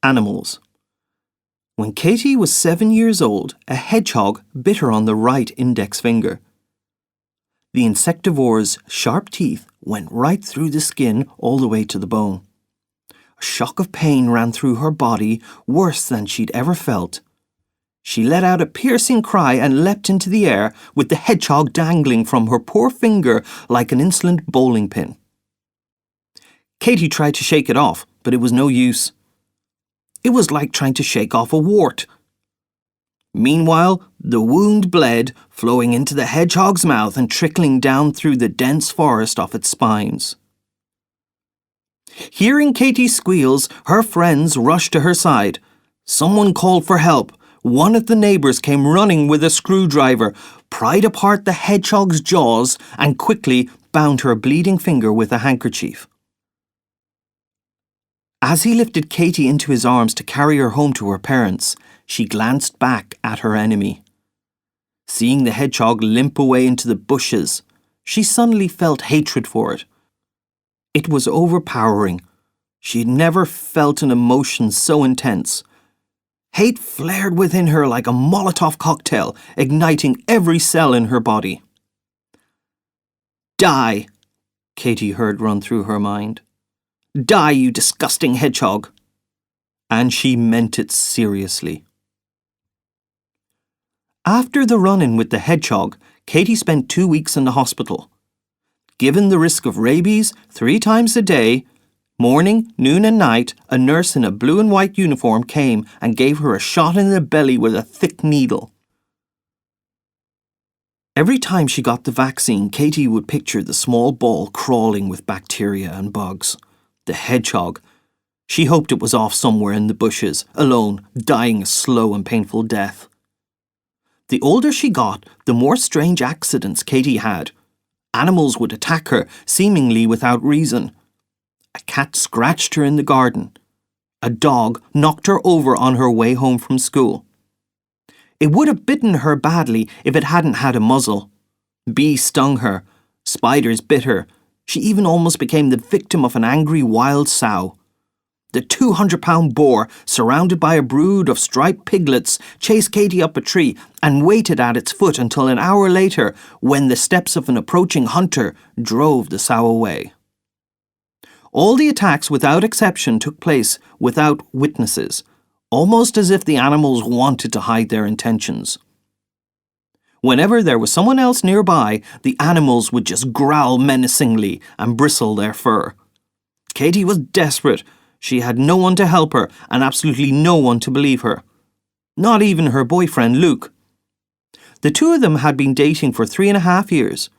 Animals. When Katie was 7 years old, a hedgehog bit her on the right index finger. The insectivore's sharp teeth went right through the skin all the way to the bone. A shock of pain ran through her body, worse than she'd ever felt. She let out a piercing cry and leapt into the air, with the hedgehog dangling from her poor finger like an insolent bowling pin. Katie tried to shake it off, but it was no use. It was like trying to shake off a wart. Meanwhile, the wound bled, flowing into the hedgehog's mouth and trickling down through the dense forest off its spines. Hearing Katie's squeals, her friends rushed to her side. Someone called for help. One of the neighbours came running with a screwdriver, pried apart the hedgehog's jaws, and quickly bound her bleeding finger with a handkerchief. As he lifted Katie into his arms to carry her home to her parents, she glanced back at her enemy. Seeing the hedgehog limp away into the bushes, she suddenly felt hatred for it. It was overpowering. She had never felt an emotion so intense. Hate flared within her like a Molotov cocktail, igniting every cell in her body. "Die," Katie heard run through her mind. "Die, you disgusting hedgehog." And she meant it seriously. After the run-in with the hedgehog, Katie spent 2 weeks in the hospital. Given the risk of rabies 3 times a day, morning, noon and night, a nurse in a blue and white uniform came and gave her a shot in the belly with a thick needle. Every time she got the vaccine, Katie would picture the small ball crawling with bacteria and bugs. The hedgehog. She hoped it was off somewhere in the bushes, alone, dying a slow and painful death. The older she got, the more strange accidents Katie had. Animals would attack her, seemingly without reason. A cat scratched her in the garden. A dog knocked her over on her way home from school. It would have bitten her badly if it hadn't had a muzzle. Bees stung her. Spiders bit her. She even almost became the victim of an angry wild sow. The 200-pound boar, surrounded by a brood of striped piglets, chased Katie up a tree and waited at its foot until an hour later, when the steps of an approaching hunter drove the sow away. All the attacks, without exception, took place without witnesses, almost as if the animals wanted to hide their intentions. Whenever there was someone else nearby, the animals would just growl menacingly and bristle their fur. Katie was desperate. She had no one to help her and absolutely no one to believe her. Not even her boyfriend, Luke. The two of them had been dating for 3.5 years.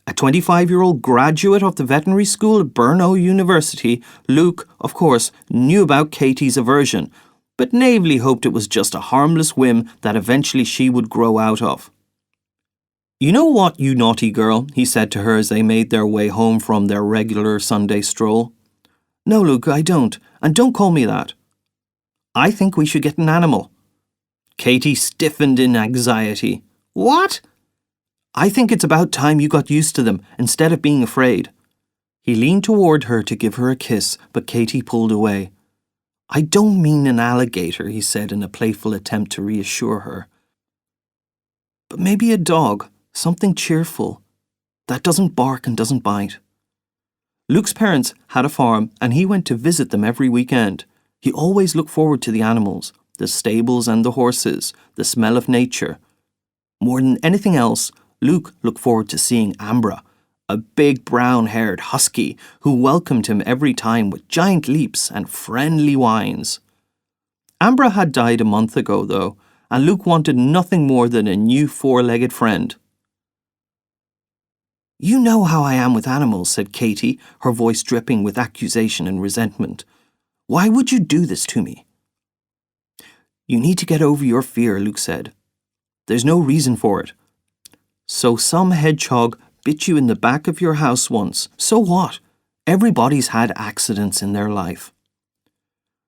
A 25-year-old graduate of the veterinary school at Brno University, Luke, of course, knew about Katie's aversion, but naively hoped it was just a harmless whim that eventually she would grow out of. "You know what, you naughty girl," he said to her as they made their way home from their regular Sunday stroll. "No, Luke, I don't, and don't call me that. I think we should get an animal." Katie stiffened in anxiety. "What?" "I think it's about time you got used to them, instead of being afraid." He leaned toward her to give her a kiss, but Katie pulled away. "I don't mean an alligator," he said in a playful attempt to reassure her. "But maybe a dog, something cheerful, that doesn't bark and doesn't bite." Luke's parents had a farm and he went to visit them every weekend. He always looked forward to the animals, the stables and the horses, the smell of nature. More than anything else, Luke looked forward to seeing Ambra, a big brown-haired husky who welcomed him every time with giant leaps and friendly whines. Ambra had died a month ago, though, and Luke wanted nothing more than a new 4-legged friend. "You know how I am with animals," said Katie, her voice dripping with accusation and resentment. "Why would you do this to me?" "You need to get over your fear," Luke said. "There's no reason for it. So some hedgehog bit you in the back of your house once. So what? Everybody's had accidents in their life."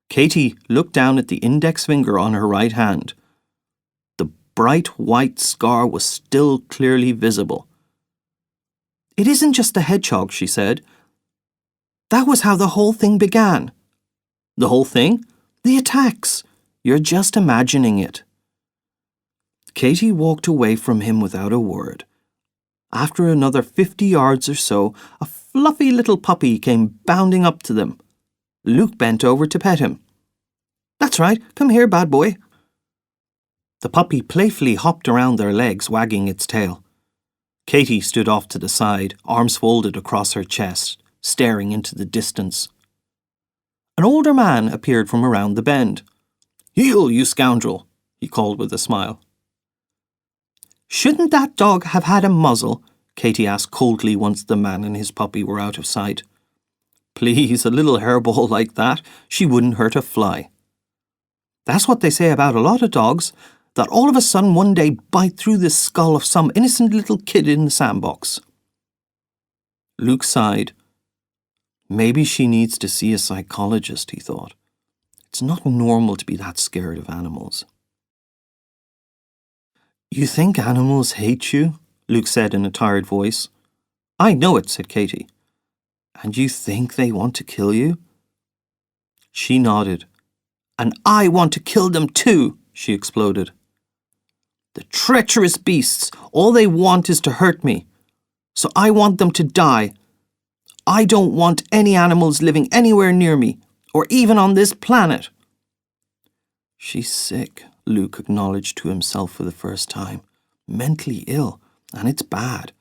Katie looked down at the index finger on her right hand. The bright white scar was still clearly visible. "It isn't just a hedgehog," she said. "That was how the whole thing began." "The whole thing?" The attacks! You're just imagining it. Katie walked away from him without a word. After another 50 yards or so, a fluffy little puppy came bounding up to them. Luke bent over to pet him. "That's right, come here, bad boy." The puppy playfully hopped around their legs, wagging its tail. Katie stood off to the side, arms folded across her chest, staring into the distance. An older man appeared from around the bend. "Heel, you scoundrel," he called with a smile. "Shouldn't that dog have had a muzzle?" Katie asked coldly once the man and his puppy were out of sight. Please, a little hairball like that, she wouldn't hurt a fly. That's what they say about a lot of dogs, that all of a sudden one day bite through the skull of some innocent little kid in the sandbox. Luke sighed. Maybe she needs to see a psychologist, he thought. It's not normal to be that scared of animals. "You think animals hate you?" Luke said in a tired voice. "I know it," said Katie. "And you think they want to kill you?" She nodded. "And I want to kill them too," she exploded. "The treacherous beasts, all they want is to hurt me. So I want them to die. I don't want any animals living anywhere near me, or even on this planet." She's sick, Luke acknowledged to himself for the first time. Mentally ill, and it's bad.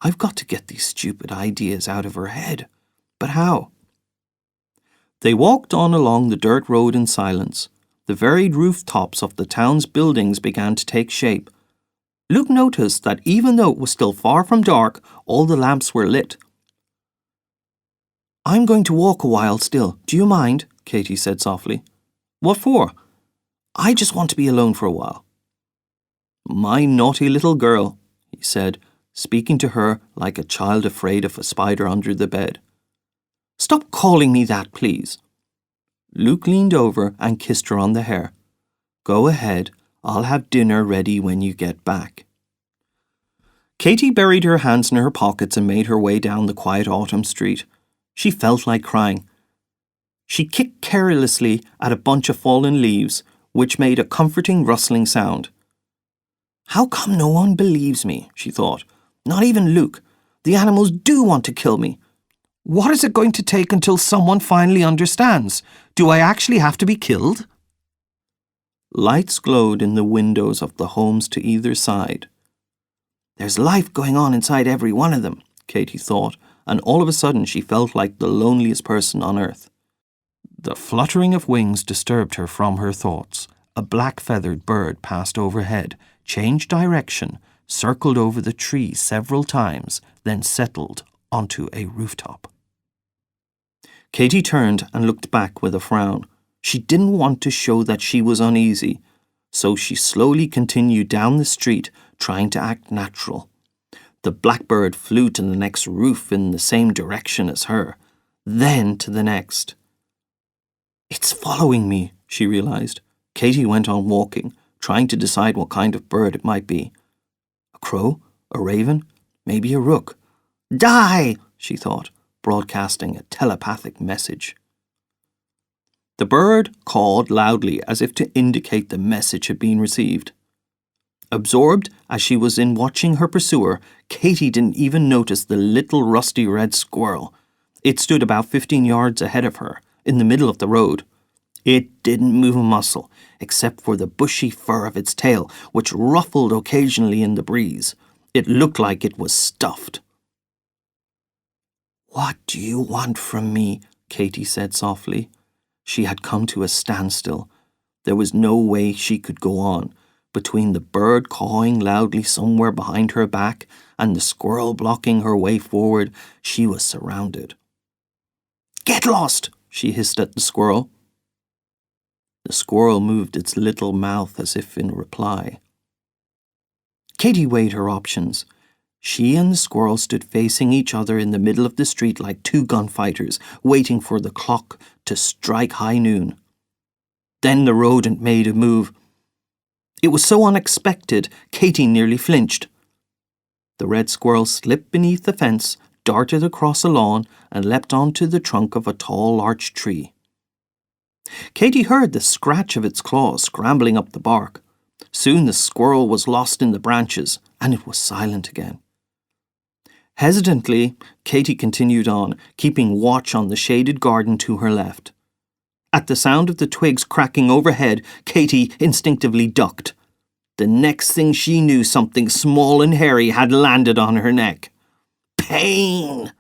I've got to get these stupid ideas out of her head. But how? They walked on along the dirt road in silence. The varied rooftops of the town's buildings began to take shape. Luke noticed that even though it was still far from dark, all the lamps were lit. "I'm going to walk a while still. Do you mind?" Katie said softly. "What for?" "I just want to be alone for a while." "My naughty little girl," he said, speaking to her like a child afraid of a spider under the bed. "Stop calling me that, please." Luke leaned over and kissed her on the hair. "Go ahead. I'll have dinner ready when you get back." Katie buried her hands in her pockets and made her way down the quiet autumn street. She felt like crying. She kicked carelessly at a bunch of fallen leaves, which made a comforting rustling sound. "How come no one believes me?" she thought. "Not even Luke. The animals do want to kill me. What is it going to take until someone finally understands? Do I actually have to be killed?" Lights glowed in the windows of the homes to either side. There's life going on inside every one of them, Katie thought, and all of a sudden she felt like the loneliest person on earth. The fluttering of wings disturbed her from her thoughts. A black-feathered bird passed overhead, changed direction, circled over the tree several times, then settled onto a rooftop. Katie turned and looked back with a frown. She didn't want to show that she was uneasy, so she slowly continued down the street, trying to act natural. The blackbird flew to the next roof in the same direction as her, then to the next. "It's following me," she realized. Katie went on walking, trying to decide what kind of bird it might be. A crow? A raven? Maybe a rook. "Die!" she thought, broadcasting a telepathic message. The bird cawed loudly as if to indicate the message had been received. Absorbed as she was in watching her pursuer, Katie didn't even notice the little rusty red squirrel. It stood about 15 yards ahead of her, in the middle of the road. It didn't move a muscle, except for the bushy fur of its tail, which ruffled occasionally in the breeze. It looked like it was stuffed. "What do you want from me?" Katie said softly. She had come to a standstill. There was no way she could go on. Between the bird cawing loudly somewhere behind her back and the squirrel blocking her way forward, she was surrounded. "Get lost!" she hissed at the squirrel. The squirrel moved its little mouth as if in reply. Katie weighed her options. She and the squirrel stood facing each other in the middle of the street like two gunfighters, waiting for the clock to strike high noon. Then the rodent made a move. It was so unexpected, Katie nearly flinched. The red squirrel slipped beneath the fence, darted across a lawn, and leapt onto the trunk of a tall larch tree. Katy heard the scratch of its claws scrambling up the bark. Soon the squirrel was lost in the branches, and it was silent again. Hesitantly, Katy continued on, keeping watch on the shaded garden to her left. At the sound of the twigs cracking overhead, Katy instinctively ducked. The next thing she knew, something small and hairy had landed on her neck. Pain!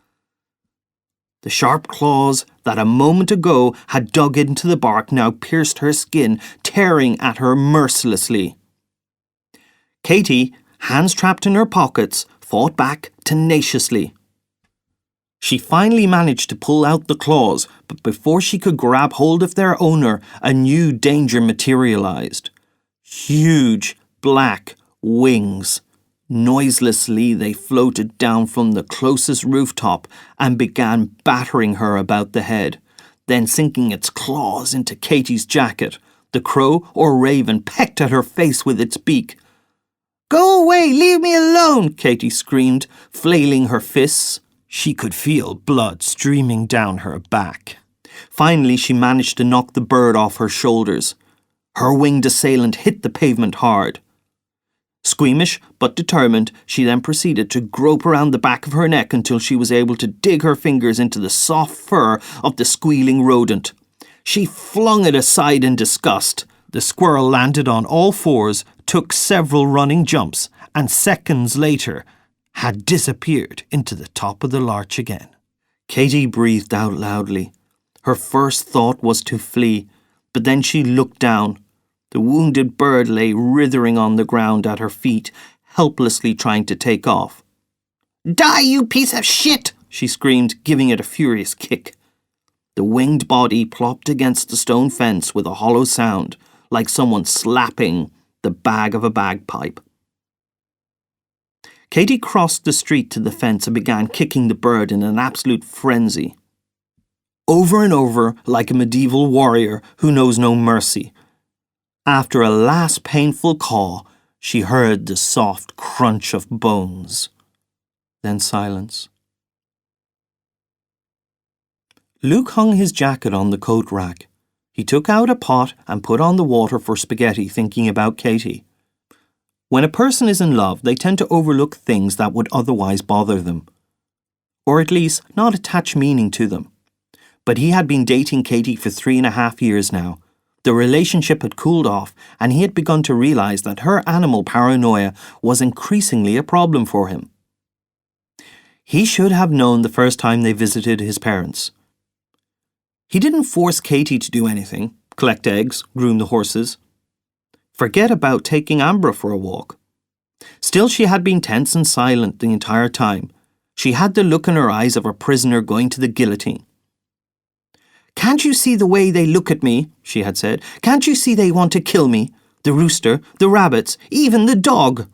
The sharp claws that a moment ago had dug into the bark now pierced her skin, tearing at her mercilessly. Katy, hands trapped in her pockets, fought back tenaciously. She finally managed to pull out the claws, but before she could grab hold of their owner, a new danger materialized. Huge black wings. Noiselessly they floated down from the closest rooftop and began battering her about the head, then sinking its claws into Katy's jacket. The crow or raven pecked at her face with its beak. "Go away, leave me alone," Katy screamed, flailing her fists. She could feel blood streaming down her back. Finally, she managed to knock the bird off her shoulders. Her winged assailant hit the pavement hard. Squeamish but determined, she then proceeded to grope around the back of her neck until she was able to dig her fingers into the soft fur of the squealing rodent. She flung it aside in disgust. The squirrel landed on all fours, took several running jumps, and seconds later had disappeared into the top of the larch again. Katy breathed out loudly. Her first thought was to flee, but then she looked down. The wounded bird lay writhing on the ground at her feet, helplessly trying to take off. "Die, you piece of shit!" she screamed, giving it a furious kick. The winged body plopped against the stone fence with a hollow sound, like someone slapping the bag of a bagpipe. Katy crossed the street to the fence and began kicking the bird in an absolute frenzy. Over and over, like a medieval warrior who knows no mercy. After a last painful caw, she heard the soft crunch of bones. Then silence. Luke hung his jacket on the coat rack. He took out a pot and put on the water for spaghetti, thinking about Katy. When a person is in love, they tend to overlook things that would otherwise bother them, or at least not attach meaning to them. But he had been dating Katy for 3.5 years now. The relationship had cooled off, and he had begun to realize that her animal paranoia was increasingly a problem for him. He should have known the first time they visited his parents. He didn't force Katy to do anything, collect eggs, groom the horses. Forget about taking Ambra for a walk. Still, she had been tense and silent the entire time. She had the look in her eyes of a prisoner going to the guillotine. "Can't you see the way they look at me?" she had said. "Can't you see they want to kill me? The rooster, the rabbits, even the dog."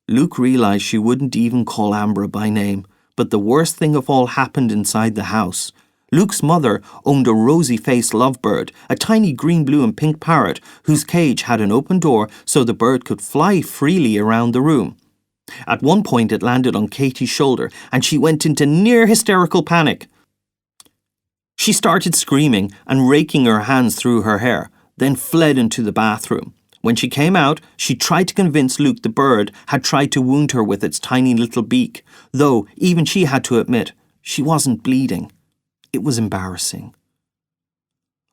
Luke realized she wouldn't even call Ambra by name, but the worst thing of all happened inside the house. Luke's mother owned a rosy-faced lovebird, a tiny green, blue and pink parrot whose cage had an open door so the bird could fly freely around the room. At one point it landed on Katy's shoulder and she went into near hysterical panic. She started screaming and raking her hands through her hair, then fled into the bathroom. When she came out, she tried to convince Luke the bird had tried to wound her with its tiny little beak, though even she had to admit she wasn't bleeding. It was embarrassing.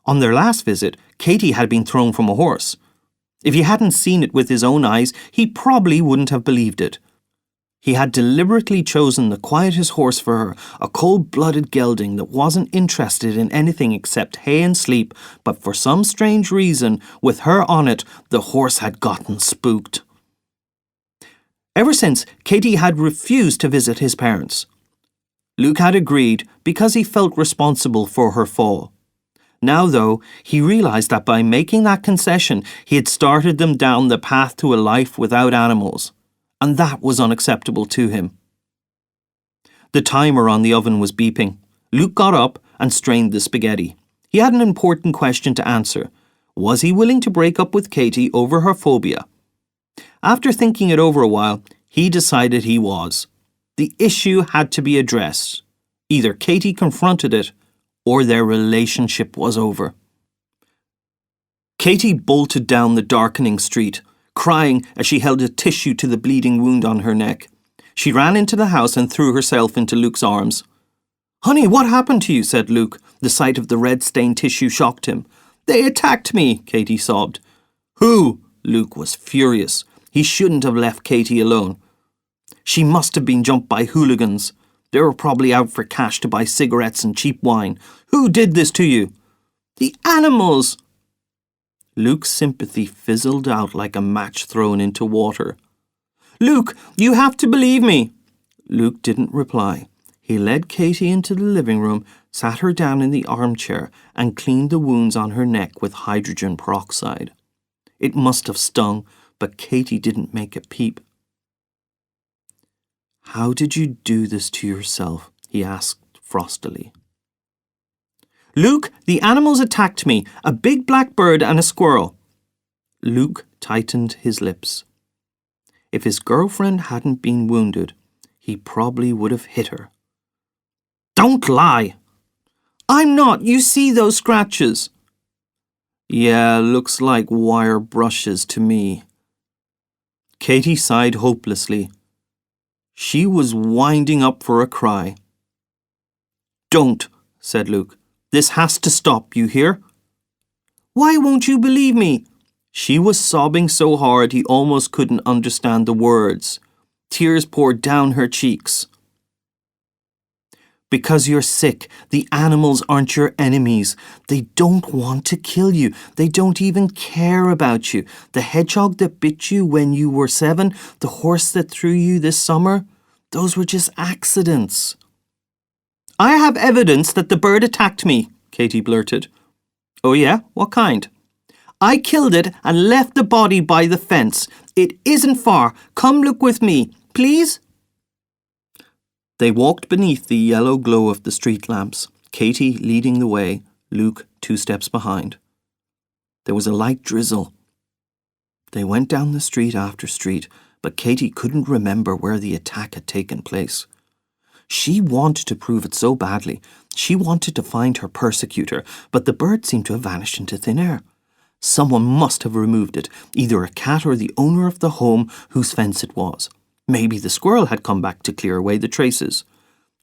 On their last visit, Katy had been thrown from a horse. If he hadn't seen it with his own eyes, he probably wouldn't have believed it. He had deliberately chosen the quietest horse for her, a cold-blooded gelding that wasn't interested in anything except hay and sleep, but for some strange reason, with her on it, the horse had gotten spooked. Ever since, Katy had refused to visit his parents. Luke had agreed because he felt responsible for her fall. Now, though, he realized that by making that concession, he had started them down the path to a life without animals, and that was unacceptable to him. The timer on the oven was beeping. Luke got up and strained the spaghetti. He had an important question to answer. Was he willing to break up with Katy over her phobia? After thinking it over a while, he decided he was. The issue had to be addressed. Either Katy confronted it, or their relationship was over. Katie bolted down the darkening street, crying as she held a tissue to the bleeding wound on her neck. She ran into the house and threw herself into Luke's arms. "Honey, what happened to you?" said Luke. The sight of the red-stained tissue shocked him. "They attacked me," Katie sobbed. "Who?" Luke was furious. He shouldn't have left Katie alone. "She must have been jumped by hooligans. They were probably out for cash to buy cigarettes and cheap wine. Who did this to you?" "The animals!" Luke's sympathy fizzled out like a match thrown into water. "Luke, you have to believe me." Luke didn't reply. He led Katie into the living room, sat her down in the armchair, and cleaned the wounds on her neck with hydrogen peroxide. It must have stung, but Katie didn't make a peep. "How did you do this to yourself?" he asked frostily. "Luke, the animals attacked me, a big black bird and a squirrel." Luke tightened his lips. If his girlfriend hadn't been wounded, he probably would have hit her. "Don't lie!" "I'm not. You see those scratches." "Yeah, looks like wire brushes to me." Katie sighed hopelessly. She was winding up for a cry. "Don't," said Luke. "This has to stop, you hear?" "Why won't you believe me?" She was sobbing so hard he almost couldn't understand the words. Tears poured down her cheeks. "Because you're sick. The animals aren't your enemies. They don't want to kill you. They don't even care about you. The hedgehog that bit you when you were 7, the horse that threw you this summer, those were just accidents." "I have evidence that the bird attacked me," Katie blurted. "Oh yeah? What kind?" "I killed it and left the body by the fence. It isn't far. Come look with me, please." They walked beneath the yellow glow of the street lamps, Katie leading the way, Luke 2 steps behind. There was a light drizzle. They went down the street after street, but Katie couldn't remember where the attack had taken place. She wanted to prove it so badly. She wanted to find her persecutor, but the bird seemed to have vanished into thin air. Someone must have removed it, either a cat or the owner of the home whose fence it was. Maybe the squirrel had come back to clear away the traces.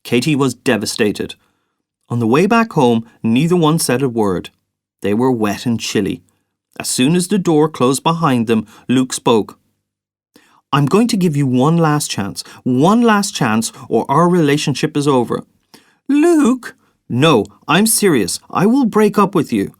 Katie was devastated. On the way back home, neither one said a word. They were wet and chilly. As soon as the door closed behind them, Luke spoke. "I'm going to give you one last chance, or our relationship is over." "Luke!" "No, I'm serious. I will break up with you.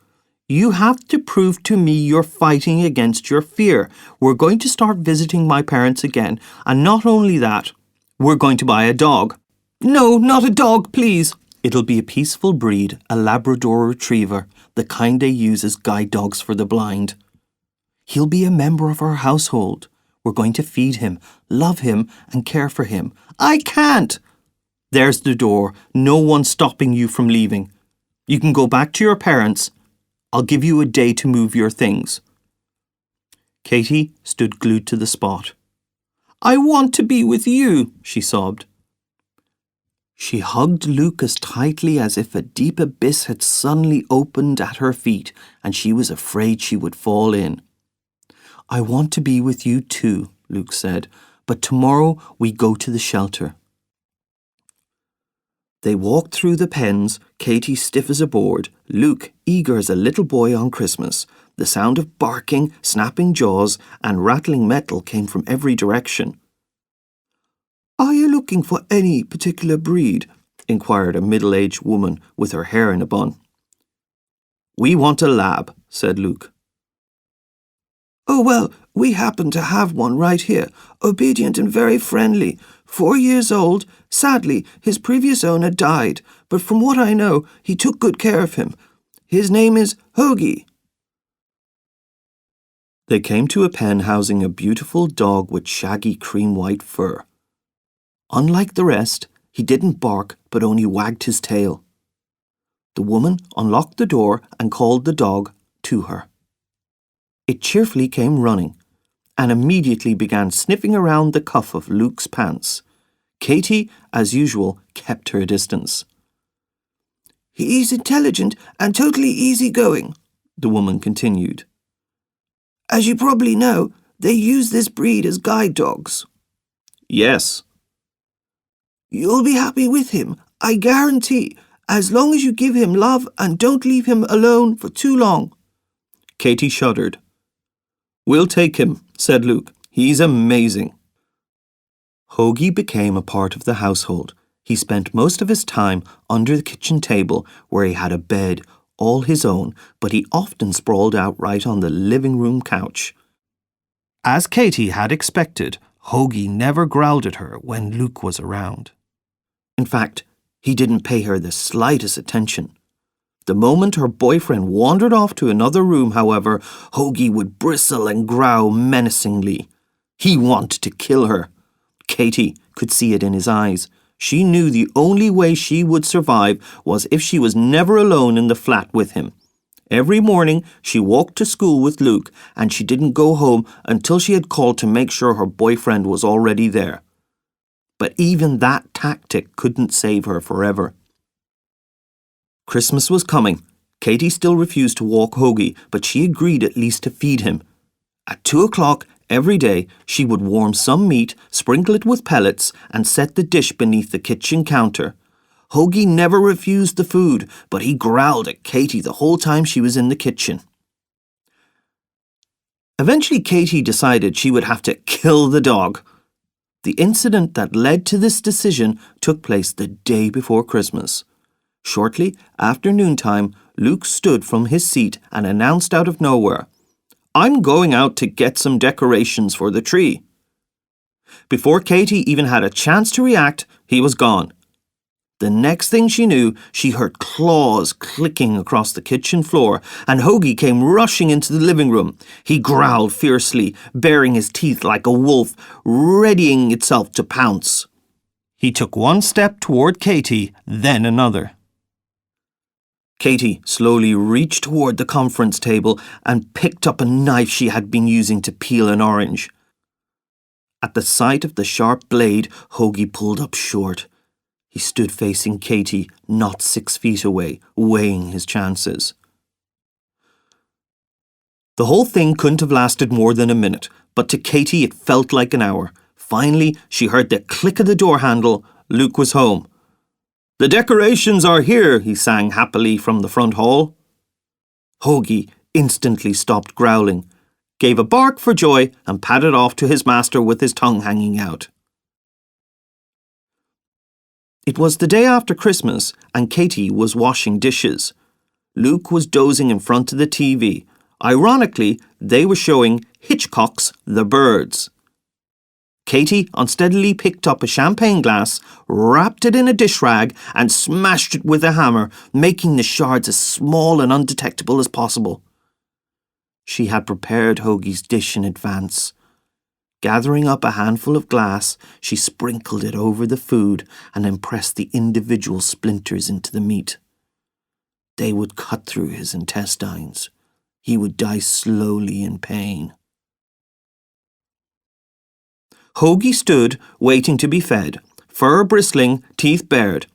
You have to prove to me you're fighting against your fear. We're going to start visiting my parents again, and not only that, we're going to buy a dog." "No, not a dog, please." "It'll be a peaceful breed, a Labrador Retriever, the kind they use as guide dogs for the blind. He'll be a member of our household. We're going to feed him, love him, and care for him." "I can't." "There's the door. No one's stopping you from leaving. You can go back to your parents. I'll give you a day to move your things." Katie stood glued to the spot. "I want to be with you," she sobbed. She hugged Luke as tightly as if a deep abyss had suddenly opened at her feet and she was afraid she would fall in. "I want to be with you too," Luke said, "but tomorrow we go to the shelter." They walked through the pens, Katie stiff as a board, Luke eager as a little boy on Christmas. The sound of barking, snapping jaws, and rattling metal came from every direction. "Are you looking for any particular breed?" inquired a middle-aged woman with her hair in a bun. "We want a lab," said Luke. "Oh, well, we happen to have one right here, obedient and very friendly. 4 years old. Sadly, his previous owner died, but from what I know, he took good care of him. His name is Hoagie." They came to a pen housing a beautiful dog with shaggy cream-white fur. Unlike the rest, he didn't bark but only wagged his tail. The woman unlocked the door and called the dog to her. It cheerfully came running and immediately began sniffing around the cuff of Luke's pants. Katie, as usual, kept her distance. He's intelligent and totally easygoing, the woman continued. As you probably know, they use this breed as guide dogs. Yes. You'll be happy with him, I guarantee, as long as you give him love and don't leave him alone for too long. Katie shuddered. We'll take him, said Luke. He's amazing. Hoagie became a part of the household. He spent most of his time under the kitchen table where he had a bed all his own, but he often sprawled outright on the living room couch. As Katie had expected, Hoagie never growled at her when Luke was around. In fact, he didn't pay her the slightest attention. The moment her boyfriend wandered off to another room, however, Hoagie would bristle and growl menacingly. He wanted to kill her. Katie could see it in his eyes. She knew the only way she would survive was if she was never alone in the flat with him. Every morning she walked to school with Luke, and she didn't go home until she had called to make sure her boyfriend was already there. But even that tactic couldn't save her forever. Christmas was coming. Katie still refused to walk Hoagie, but she agreed at least to feed him. At 2 o'clock every day, she would warm some meat, sprinkle it with pellets, and set the dish beneath the kitchen counter. Hoagie never refused the food, but he growled at Katie the whole time she was in the kitchen. Eventually, Katie decided she would have to kill the dog. The incident that led to this decision took place the day before Christmas. Shortly after noontime, Luke stood from his seat and announced out of nowhere, I'm going out to get some decorations for the tree. Before Katie even had a chance to react, he was gone. The next thing she knew, she heard claws clicking across the kitchen floor, and Hoagie came rushing into the living room. He growled fiercely, baring his teeth like a wolf, readying itself to pounce. He took one step toward Katie, then another. Katie slowly reached toward the conference table and picked up a knife she had been using to peel an orange. At the sight of the sharp blade, Hoagie pulled up short. He stood facing Katie, not 6 feet away, weighing his chances. The whole thing couldn't have lasted more than a minute, but to Katie it felt like an hour. Finally, she heard the click of the door handle. Luke was home. The decorations are here, he sang happily from the front hall. Hoagie instantly stopped growling, gave a bark for joy, and padded off to his master with his tongue hanging out. It was the day after Christmas, and Katie was washing dishes. Luke was dozing in front of the TV. Ironically, they were showing Hitchcock's The Birds. Katie unsteadily picked up a champagne glass, wrapped it in a dish rag, and smashed it with a hammer, making the shards as small and undetectable as possible. She had prepared Hoagie's dish in advance. Gathering up a handful of glass, she sprinkled it over the food and then pressed the individual splinters into the meat. They would cut through his intestines. He would die slowly in pain. Hoagie stood, waiting to be fed, fur bristling, teeth bared.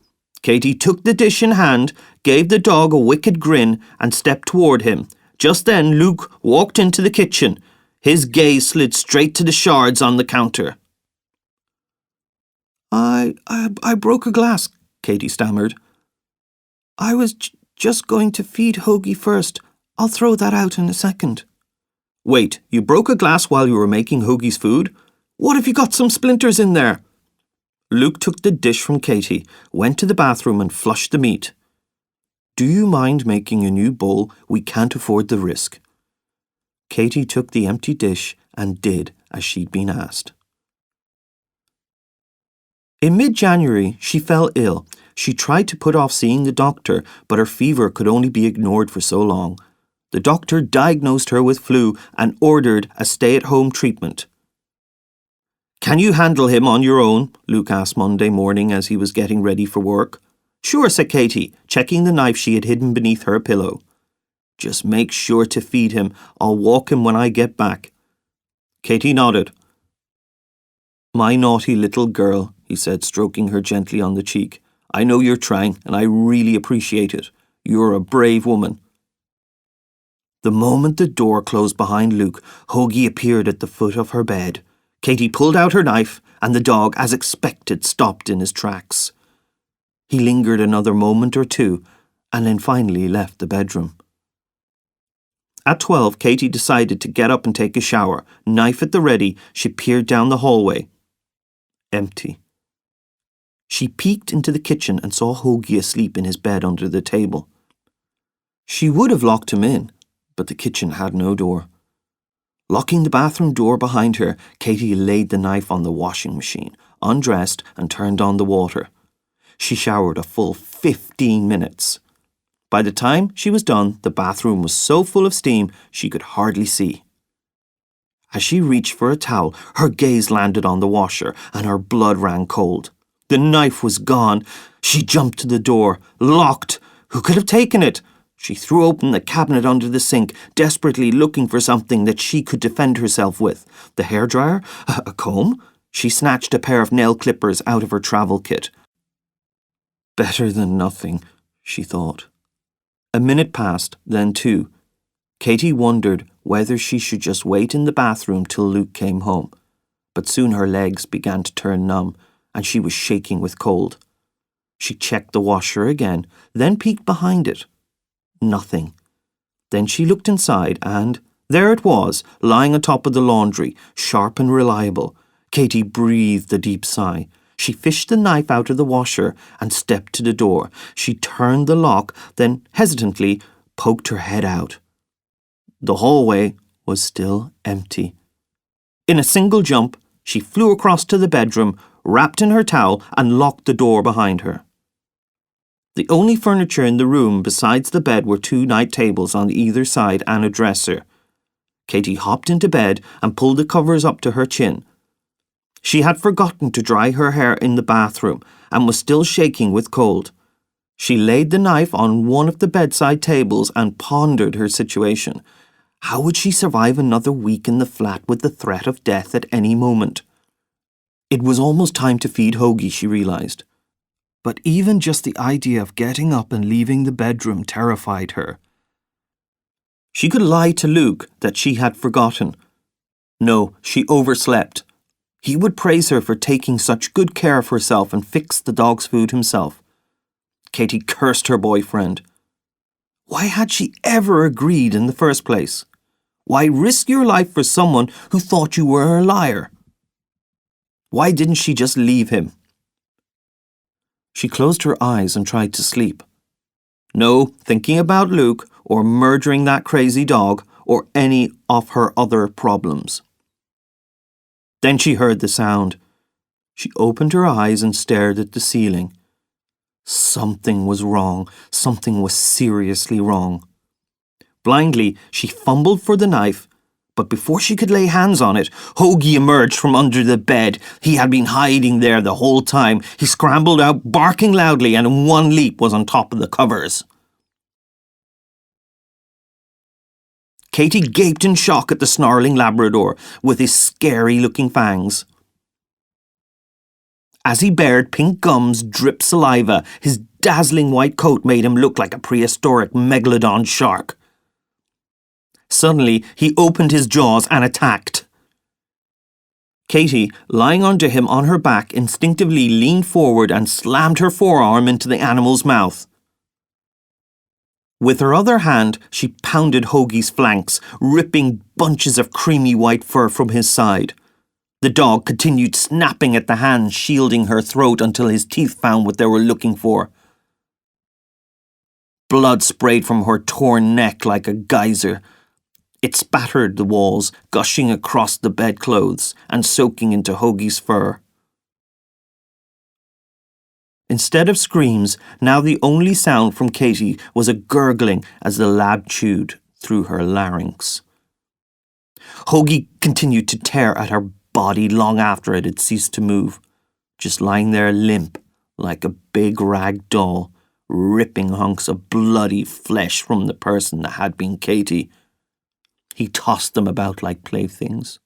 Katie took the dish in hand, gave the dog a wicked grin, and stepped toward him. Just then Luke walked into the kitchen. His gaze slid straight to the shards on the counter. I broke a glass, Katie stammered. I was just going to feed Hoagie first. I'll throw that out in a second. Wait, you broke a glass while you were making Hoagie's food? What if you got some splinters in there? Luke took the dish from Katie, went to the bathroom and flushed the meat. Do you mind making a new bowl? We can't afford the risk. Katie took the empty dish and did as she'd been asked. In mid-January, she fell ill. She tried to put off seeing the doctor, but her fever could only be ignored for so long. The doctor diagnosed her with flu and ordered a stay-at-home treatment. Can you handle him on your own? Luke asked Monday morning as he was getting ready for work. Sure, said Katie, checking the knife she had hidden beneath her pillow. Just make sure to feed him. I'll walk him when I get back. Katie nodded. My naughty little girl, he said, stroking her gently on the cheek. I know you're trying, and I really appreciate it. You're a brave woman." The moment the door closed behind Luke, Hoagie appeared at the foot of her bed. Katie pulled out her knife, and the dog, as expected, stopped in his tracks. He lingered another moment or two, and then finally left the bedroom. At 12, Katie decided to get up and take a shower. Knife at the ready, she peered down the hallway. Empty. She peeked into the kitchen and saw Hoagie asleep in his bed under the table. She would have locked him in, but the kitchen had no door. Locking the bathroom door behind her, Katie laid the knife on the washing machine, undressed and turned on the water. She showered a full 15 minutes. By the time she was done, the bathroom was so full of steam she could hardly see. As she reached for a towel, her gaze landed on the washer and her blood ran cold. The knife was gone. She jumped to the door. Locked. Who could have taken it? She threw open the cabinet under the sink, desperately looking for something that she could defend herself with. The hairdryer? A comb? She snatched a pair of nail clippers out of her travel kit. Better than nothing, she thought. A minute passed, then 2. Katie wondered whether she should just wait in the bathroom till Luke came home. But soon her legs began to turn numb, and she was shaking with cold. She checked the washer again, then peeked behind it. Nothing. Then she looked inside and there it was, lying on top of the laundry, sharp and reliable. Katie breathed a deep sigh. She fished the knife out of the washer and stepped to the door. She turned the lock, then hesitantly poked her head out. The hallway was still empty. In a single jump, she flew across to the bedroom, wrapped in her towel, and locked the door behind her. The only furniture in the room besides the bed were 2 night tables on either side and a dresser. Katie hopped into bed and pulled the covers up to her chin. She had forgotten to dry her hair in the bathroom and was still shaking with cold. She laid the knife on one of the bedside tables and pondered her situation. How would she survive another week in the flat with the threat of death at any moment? It was almost time to feed Hoagie, she realised. But even just the idea of getting up and leaving the bedroom terrified her. She could lie to Luke that she had forgotten. No, she overslept. He would praise her for taking such good care of herself and fix the dog's food himself. Katie cursed her boyfriend. Why had she ever agreed in the first place? Why risk your life for someone who thought you were a liar? Why didn't she just leave him? She closed her eyes and tried to sleep. No thinking about Luke or murdering that crazy dog or any of her other problems. Then she heard the sound. She opened her eyes and stared at the ceiling. Something was wrong. Something was seriously wrong. Blindly, she fumbled for the knife, but before she could lay hands on it, Hoagie emerged from under the bed. He had been hiding there the whole time. He scrambled out, barking loudly, and in one leap was on top of the covers. Katie gaped in shock at the snarling Labrador with his scary-looking fangs. As he bared pink gums, dripped saliva, his dazzling white coat made him look like a prehistoric megalodon shark. Suddenly, he opened his jaws and attacked. Katie, lying under him on her back, instinctively leaned forward and slammed her forearm into the animal's mouth. With her other hand, she pounded Hoagie's flanks, ripping bunches of creamy white fur from his side. The dog continued snapping at the hands shielding her throat until his teeth found what they were looking for. Blood sprayed from her torn neck like a geyser. It spattered the walls, gushing across the bedclothes and soaking into Hoagie's fur. Instead of screams, now the only sound from Katie was a gurgling as the lab chewed through her larynx. Hoagie continued to tear at her body long after it had ceased to move, just lying there limp like a big rag doll, ripping hunks of bloody flesh from the person that had been Katie. He tossed them about like playthings.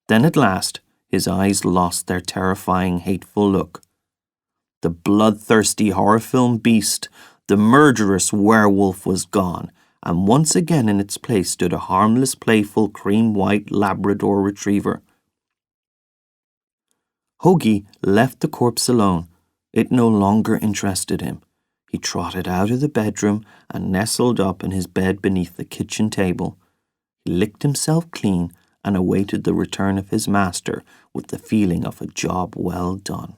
Then at last, his eyes lost their terrifying, hateful look. The bloodthirsty horror film beast, the murderous werewolf, was gone, and once again in its place stood a harmless, playful, cream-white Labrador retriever. Hoagie left the corpse alone. It no longer interested him. He trotted out of the bedroom and nestled up in his bed beneath the kitchen table. He licked himself clean and awaited the return of his master with the feeling of a job well done.